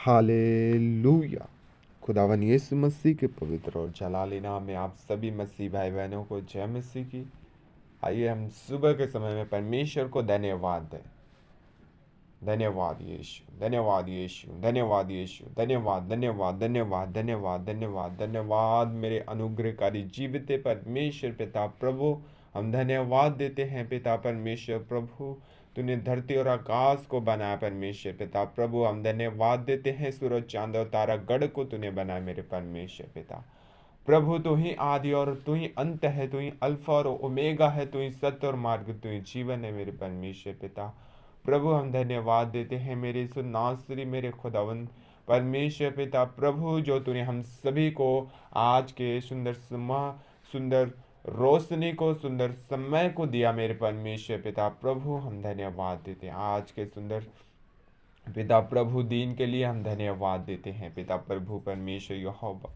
Hallelujah. खुदावन यीशु मसीह के पवित्र और जलाली नाम में आप सभी मसीह भाई बहनों को जय मसीह की। आइए हम सुबह के समय में परमेश्वर को धन्यवाद दें। धन्यवाद यीशु, धन्यवाद यीशु, धन्यवाद यीशु, धन्यवाद धन्यवाद धन्यवाद धन्यवाद धन्यवाद धन्यवाद मेरे अनुग्रहकारी जीवित परमेश्वर पिता प्रभु। हम धन्यवाद देते हैं पिता परमेश्वर प्रभु, तूने धरती और आकाश को बनाया परमेश्वर पिता प्रभु। हम धन्यवाद देते हैं सूरज चांद और तारा गढ़ को तूने बनाया मेरे परमेश्वर पिता प्रभु। तू ही आदि और तू ही अंत है, तू ही अल्फा और ओमेगा है, तू ही सत्य और मार्ग, तू ही जीवन है मेरे परमेश्वर पिता प्रभु। हम धन्यवाद देते हैं मेरे सुनासरी मेरे खुदावन परमेश्वर पिता प्रभु, जो तूने हम सभी को आज के सुंदर रोशनी को, सुंदर समय को दिया मेरे परमेश्वर पिता प्रभु। हम धन्यवाद देते हैं आज के सुंदर पिता प्रभु दिन के लिए हम धन्यवाद देते हैं पिता प्रभु परमेश्वर यहोवा।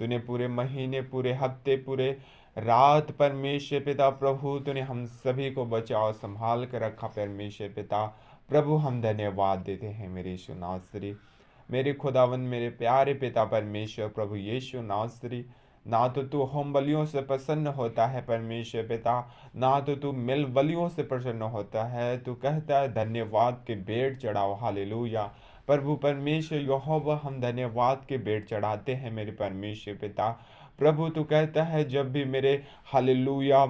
तूने पूरे महीने, पूरे हफ्ते, पूरे रात परमेश्वर पिता प्रभु तूने हम सभी को बचाओ संभाल कर रखा परमेश्वर पिता प्रभु। हम धन्यवाद देते हैं मेरे यीशु नासरी मेरे खुदावन मेरे प्यारे पिता परमेश्वर प्रभु यीशु नासरी। ना तो तू होम बलियों से प्रसन्न होता है परमेश्वर पिता, ना तो तू मिल बलियों से प्रसन्न होता है। तू कहता है धन्यवाद के भेंट चढ़ाओ। हालेलुया प्रभु परमेश्वर यहोवा, हम धन्यवाद के भेंट चढ़ाते हैं मेरे परमेश्वर पिता प्रभु। तू कहता है जब भी मेरे हालेलुया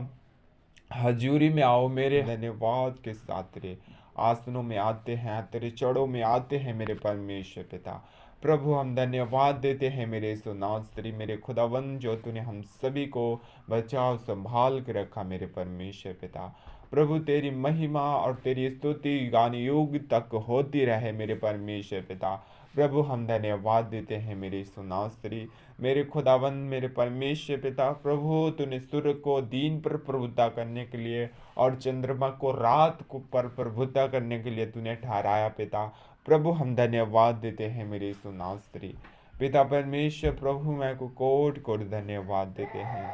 हजूरी में आओ, मेरे धन्यवाद के साथ तेरे आसनों में आते हैं, तेरे चढ़ों में आते हैं मेरे परमेश्वर पिता प्रभु। हम धन्यवाद देते हैं मेरे सुनास्त्री मेरे खुदावन, जो तूने हम सभी को बचाव संभाल के रखा मेरे परमेश्वर पिता प्रभु। तेरी महिमा और तेरी स्तुति गान युग तक होती रहे मेरे परमेश्वर पिता प्रभु। हम धन्यवाद देते हैं मेरे सुनास्त्री मेरे खुदावन मेरे परमेश्वर पिता प्रभु। तूने सूर्य को दिन पर प्रभुता करने के लिए और चंद्रमा को रात को पर प्रभुता करने के लिए तूने ठहराया पिता प्रभु। हम धन्यवाद देते हैं मेरे सुनास्त्री पिता परमेश्वर प्रभु। मैं को कोट कोट धन्यवाद देते हैं।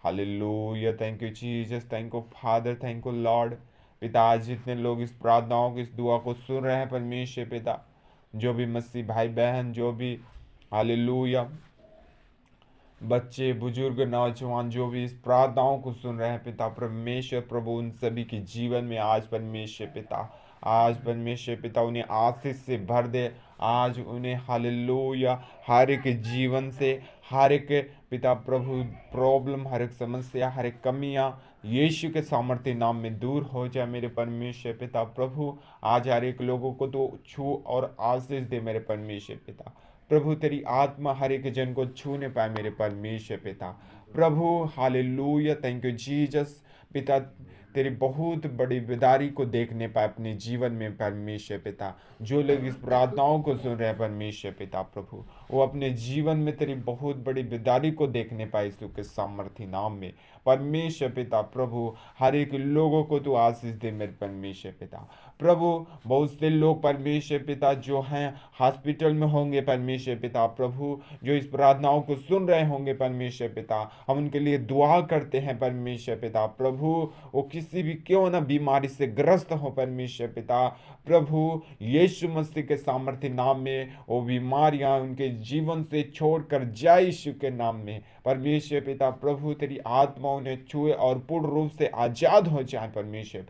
Hallelujah, thank you Jesus, thank you father, thank you Lord पिता। आज जितने लोग इस प्रार्थनाओं की इस दुआ को सुन रहे हैं परमेश्वर पिता, जो भी मसीह भाई बहन, जो भी हालेलुया बच्चे बुजुर्ग नौजवान जो भी इस प्रार्थनाओं को सुन रहे हैं पिता परमेश्वर प्रभु, उन सभी के जीवन में आज परमेश्वर पिता, आज परमेश्वर पिता उन्हें आशीष से भर दे। आज उन्हें हालेलुया हर एक जीवन से, हर एक पिता प्रभु प्रॉब्लम, हर एक समस्या, हर एक कमियां यीशु के सामर्थ्य नाम में दूर हो जाए मेरे परमेश्वर पिता प्रभु। आज हर एक लोगों को तो छू और आशीष दे मेरे परमेश्वर पिता प्रभु। तेरी आत्मा हर एक जन को छूने पाए मेरे परमेश्वर पिता प्रभु। हालेलुया, थैंक यू जीसस पिता। तेरी बहुत बड़ी बेदारी को देखने पाए अपने जीवन में परमेश्वर पिता। जो लोग इस प्रार्थनाओं को सुन रहे हैं परमेश्वर पिता प्रभु, वो अपने जीवन में तेरी बहुत बड़ी बेदारी को देखने पाए यीशु के सामर्थ्य नाम में परमेश्वर पिता प्रभु। हर एक लोगों को तू आशीष दे मेरे परमेश्वर पिता प्रभु। बहुत से लोग परमेश्वर पिता जो हैं हॉस्पिटल में होंगे परमेश्वर पिता प्रभु, जो इस प्रार्थनाओं को सुन रहे होंगे परमेश्वर पिता, हम उनके लिए दुआ करते हैं परमेश्वर पिता प्रभु। वो किसी भी क्यों ना बीमारी से ग्रस्त हो परमेश्वर पिता प्रभु, यीशु मसीह के सामर्थ्य नाम में वो बीमारियां उनके जीवन से छोड़कर जाए यीशु के नाम में परमेश्वर पिता प्रभु। तेरी आत्मा उन्हें छुए और पूर्ण रूप से आजाद हो जाए परमेश्वर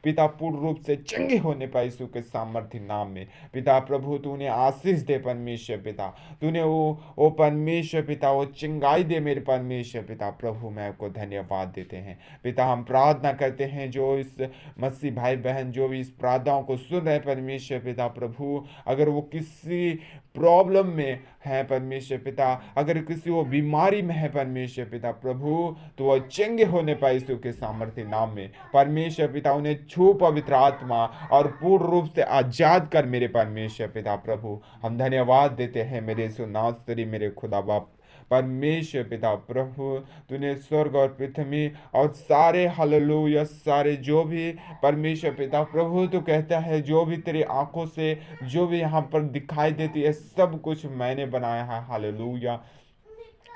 पिता पूर्ण रूप से चंगे होने पाए यीशु के सामर्थ्य नाम में पिता प्रभु। तू उन्हें आशीष दे परमेश्वर पिता, तूने वो परमेश्वर पिता वो चंगाई दे मेरे परमेश्वर पिता प्रभु। मैं आपको धन्यवाद देते हैं पिता। हम प्रार्थना करते हैं जो इस मसीह भाई बहन जो भी इस प्रार्थनाओं को सुन रहे हैं परमेश्वर पिता प्रभु, अगर वो किसी प्रॉब्लम में है परमेश्वर पिता, अगर किसी वो बीमारी में है परमेश्वर पिता प्रभु, तो वह चंगे होने पाए यीशु के सामर्थ्य नाम में परमेश्वर पिता। उन्हें छू पवित्र आत्मा और पूर्ण रूप से आजाद कर मेरे परमेश्वर पिता प्रभु। हम धन्यवाद देते हैं मेरे सुनासरी मेरे खुदा बाप परमेश्वर पिता प्रभु। तूने स्वर्ग और पृथ्वी और सारे हालेलुया सारे जो भी परमेश्वर पिता प्रभु, तू कहता है जो भी तेरी आंखों से जो भी यहाँ पर दिखाई देती है सब कुछ मैंने बनाया है। हालेलुया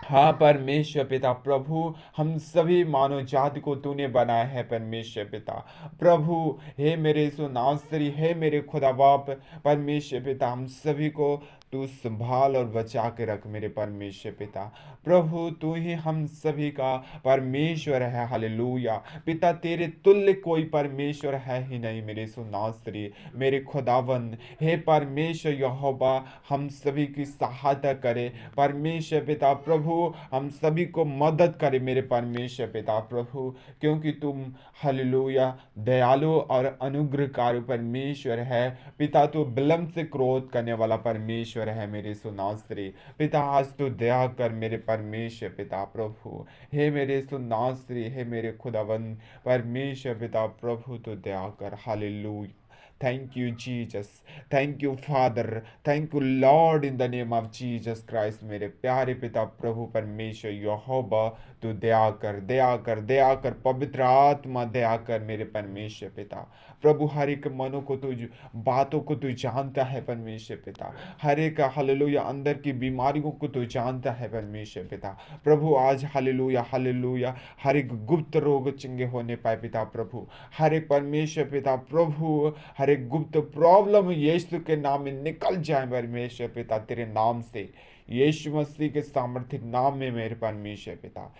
हाँ परमेश्वर पिता प्रभु, हम सभी मानव जाति को तूने बनाया है परमेश्वर पिता प्रभु। हे मेरे सुनासरी, हे मेरे खुदा बाप परमेश्वर पिता, हम सभी को तू संभाल और बचा के रख मेरे परमेश्वर पिता। प्रभु तू ही हम सभी का परमेश्वर है, हालेलुया। पिता तेरे तुल्य कोई परमेश्वर है ही नहीं मेरे सुनास्त्री, मेरे खुदावन। हे परमेश्वर यहोवा हम सभी की सहायता करे परमेश्वर पिता प्रभु, हम सभी को मदद करे मेरे परमेश्वर पिता प्रभु, क्योंकि तुम हालेलुया दयालु और अनुग्रहकारी परमेश्वर है पिता। तू विलंब से क्रोध करने वाला परमेश्वर है मेरे सुनास्त्री पिता। आज तू दया कर मेरे परमेश्वर पिता प्रभु। हे मेरे सुनास्त्री, हे मेरे खुदावन परमेश्वर पिता प्रभु, तू दया कर। Hallelujah. Thank you, Jesus. Thank you, Father. Thank you, Lord, in the name of Jesus Christ. मेरे प्यारे पिता प्रभु परमेश्वर यहोवा, तू दया कर, दया कर, दया कर। पवित्र आत्मा दया कर मेरे परमेश्वर पिता प्रभु। हर एक मनों को तू, बातों को तू जानता है परमेश्वर पिता। हर एक हालेलुया अंदर की बीमारियों को तू जानता है परमेश्वर पिता प्रभु। आज हालेलुया हालेलुया हर एक गुप्त रोग चंगे होने पाए पिता प्रभु। हर एक परमेश्वर पिता प्रभु, हर एक गुप्त प्रॉब्लम यीशु के नाम में निकल जाए परमेश्वर पिता, तेरे नाम से, यीशु मसीह के सामर्थ्य नाम में मेरे परमेश्वर पिता।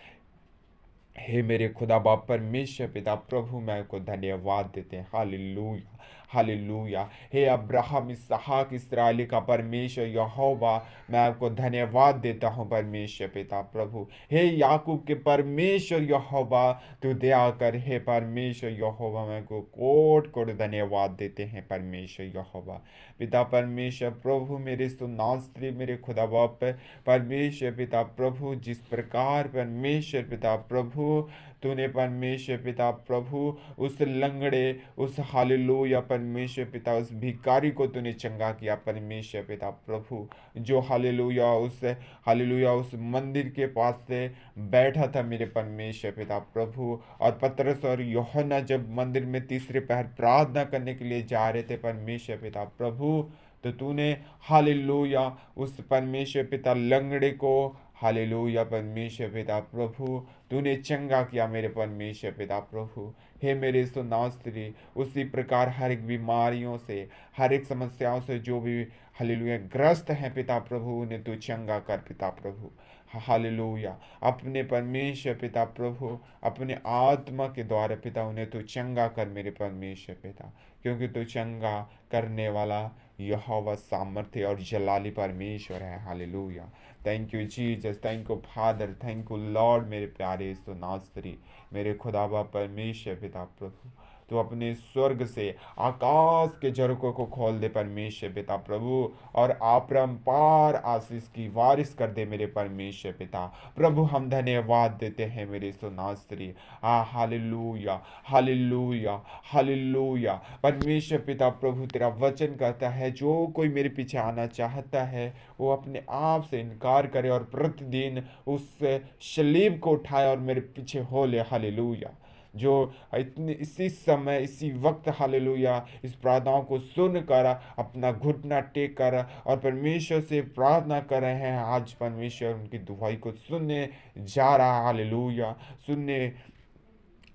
हे मेरे खुदा बाप परमेश्वर पिता प्रभु, मैं को धन्यवाद देते हैं। Hallelujah hallelujah. हे अब्राहम इसहाक इस्राएली का परमेश्वर यहोवा, मैं आपको धन्यवाद देता हूँ परमेश्वर पिता प्रभु। हे याकूब के परमेश्वर यहोवा, तू दया कर। हे परमेश्वर यहोवा, मैं को कोट कोट धन्यवाद देते हैं परमेश्वर यहोवा पिता परमेश्वर प्रभु। मेरे सुनास्त्री, मेरे खुदा बाप परमेश्वर पिता प्रभु, जिस प्रकार परमेश्वर पिता प्रभु तूने परमेश्वर पिता प्रभु उस लंगड़े, उस हालेलुया परमेश्वर पिता उस भिखारी को तूने चंगा किया परमेश्वर पिता प्रभु, जो हालेलुया उस मंदिर के पास से बैठा था मेरे परमेश्वर पिता प्रभु। और पतरस और यूहन्ना जब मंदिर में तीसरे पहर प्रार्थना करने के लिए जा रहे थे परमेश्वर पिता प्रभु, तो तूने हालेलुया उस परमेश्वर पिता लंगड़े को हालेलुया परमेश्वर पिता प्रभु तूने चंगा किया मेरे परमेश्वर पिता प्रभु। हे मेरे सुनास्त्री, उसी प्रकार हर एक बीमारियों से, हर एक समस्याओं से जो भी हालेलुया ग्रस्त हैं पिता प्रभु, उन्हें तू चंगा कर पिता प्रभु। हालेलुया अपने परमेश्वर पिता प्रभु, अपने आत्मा के द्वारा पिता उन्हें तू चंगा कर मेरे परमेश्वर पिता, क्योंकि तू चंगा करने वाला यहोवा सामर्थ्य और जलाली परमेश्वर है। Hallelujah. Thank you Jesus, thank you father, thank you Lord. मेरे प्यारे सुनास्त्री, मेरे खुदावा परमेश्वर पिता प्रभु, तो अपने स्वर्ग से आकाश के झरोकों को खोल दे परमेश्वर पिता प्रभु, और अपरंपार आशीष की वारिस कर दे मेरे परमेश्वर पिता प्रभु। हम धन्यवाद देते हैं मेरे सुनास्त्री। Hallelujah hallelujah hallelujah. परमेश्वर पिता प्रभु, तेरा वचन कहता है जो कोई मेरे पीछे आना चाहता है वो अपने आप से इनकार करे और प्रतिदिन उस सलीब को उठाए और मेरे पीछे हो ले। हालेलुया। जो इतने इसी समय इसी वक्त हालेलुया इस प्रार्थनाओं को सुनकर अपना घुटना टेक कर और परमेश्वर से प्रार्थना कर रहे हैं, आज परमेश्वर उनकी दुआई को सुनने जा रहा है। हालेलुया सुनने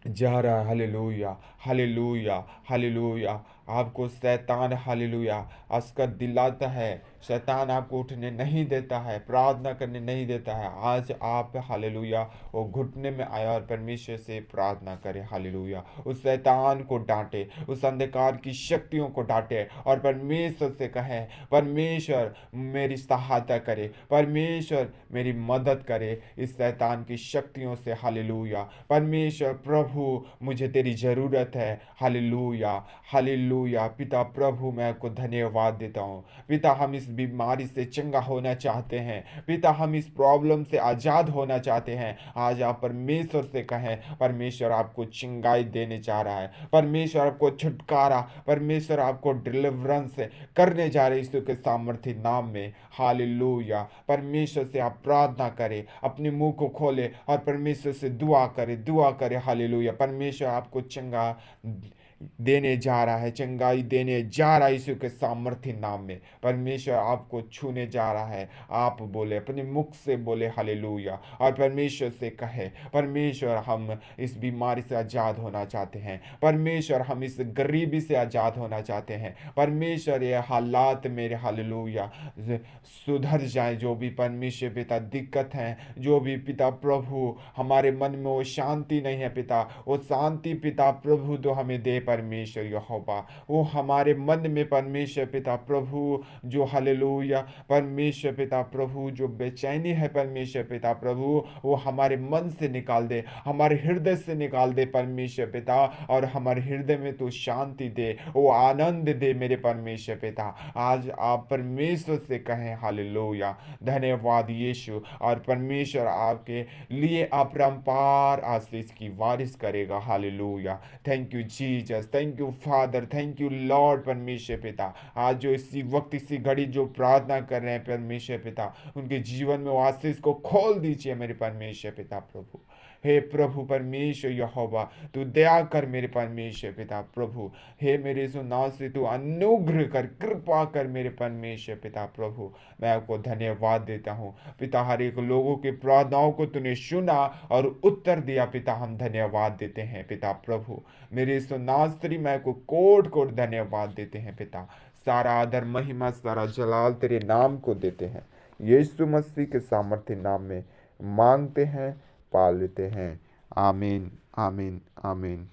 जा रहा है। Hallelujah hallelujah hallelujah. आपको शैतान हालेलुया असकर दिलाता है, शैतान आपको उठने नहीं देता है, प्रार्थना करने नहीं देता है। आज आप हालेलुया वो घुटने में आया और परमेश्वर से प्रार्थना करें। हालेलुया उस शैतान को डांटे, उस अंधकार की शक्तियों को डांटे और परमेश्वर से कहें, परमेश्वर मेरी सहायता करे, परमेश्वर मेरी मदद करे इस शैतान की शक्तियों से। हालेलुया परमेश्वर प्रभु, मुझे तेरी ज़रूरत है। Hallelujah hallelujah. पिता प्रभु, मैं आपको धन्यवाद देता हूँ पिता। हम इस बीमारी से चंगा होना चाहते हैं पिता, हम इस प्रॉब्लम से आज़ाद होना चाहते हैं। आज आप परमेश्वर से कहें, परमेश्वर आपको चंगाई देने जा रहा है, परमेश्वर आपको छुटकारा, परमेश्वर आपको डिलीवरेंस करने जा रहे यीशु के सामर्थ्य नाम में। हालेलुया। परमेश्वर से आप प्रार्थना करें, अपने मुंह को खोले और परमेश्वर से दुआ करें, दुआ करें। हालेलुया। परमेश्वर आपको चंगा देने जा रहा है, चंगाई देने जा रहा है यीशु के सामर्थ्य नाम में। परमेश्वर आपको छूने जा रहा है। आप बोले, अपने मुख से बोले हालेलुया, और परमेश्वर से कहे, परमेश्वर हम इस बीमारी से आज़ाद होना चाहते हैं, परमेश्वर हम इस गरीबी से आज़ाद होना चाहते हैं, परमेश्वर ये हालात मेरे हालेलुया सुधर जाए। जो भी परमेश्वर पिता दिक्कत है, जो भी पिता प्रभु हमारे मन में वो शांति नहीं है पिता, वो शांति पिता प्रभु तो हमें दे परमेश्वर यहोवा। वो हमारे मन में परमेश्वर पिता प्रभु जो हालेलुया परमेश्वर पिता प्रभु जो बेचैनी है परमेश्वर पिता प्रभु, वो हमारे मन से निकाल दे, हमारे हृदय से निकाल दे परमेश्वर पिता, और हमारे हृदय में तो शांति दे, वो आनंद दे मेरे परमेश्वर पिता। आज आप परमेश्वर से कहें हालेलुया, धन्यवाद यीशु। और परमेश्वर आपके लिए अपरंपार आशीष की वारिस करेगा hallelujah. Thank you Jesus, thank you father, thank you Lord परमेश्वर पिता। आज जो इसी वक्त इसी घड़ी जो प्रार्थना कर रहे हैं परमेश्वर पिता, उनके जीवन में वो आशीष को खोल दीजिए मेरे परमेश्वर पिता प्रभु। हे प्रभु परमेश्वर यहोवा, तू दया कर मेरे परमेश्वर पिता प्रभु। हे मेरे यीशु नासरी, तू अनुग्रह कर, कृपा कर मेरे परमेश्वर पिता प्रभु। मैं आपको धन्यवाद देता हूँ पिता, हर एक लोगों की प्रार्थनाओं को तूने सुना और उत्तर दिया पिता, हम धन्यवाद देते हैं पिता प्रभु। मेरे यीशु नासरी, मैं को कोट कोट धन्यवाद देते हैं पिता। सारा आदर महिमा सारा जलाल तेरे नाम को देते हैं, यीशु मसीह के सामर्थ्य नाम में मांगते हैं, पा लेते हैं। आमीन, आमीन, आमीन।